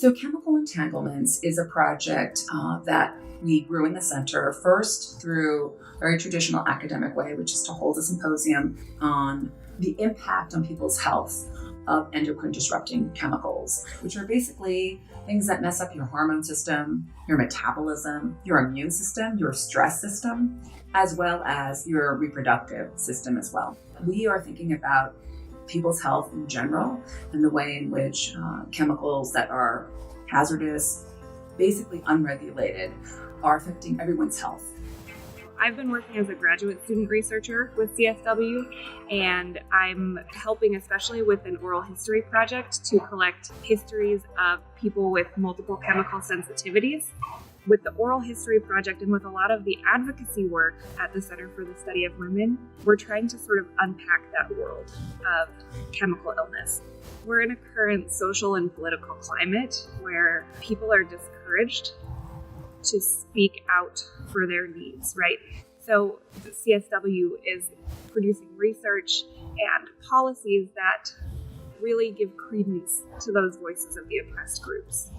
So Chemical Entanglements is a project that we grew in the center, first through a very traditional academic way, which is to hold a symposium on the impact on people's health of endocrine-disrupting chemicals, which are basically things that mess up your hormone system, your metabolism, your immune system, your stress system, as well as your reproductive system as well. We are thinking about people's health in general and the way in which chemicals that are hazardous, basically unregulated, are affecting everyone's health. I've been working as a graduate student researcher with CSW, and I'm helping especially with an oral history project to collect histories of people with multiple chemical sensitivities. With the oral history project and with a lot of the advocacy work at the Center for the Study of Women, we're trying to sort of unpack that world of chemical illness. We're in a current social and political climate where people are discouraged to speak out for their needs, right? So the CSW is producing research and policies that really give credence to those voices of the oppressed groups.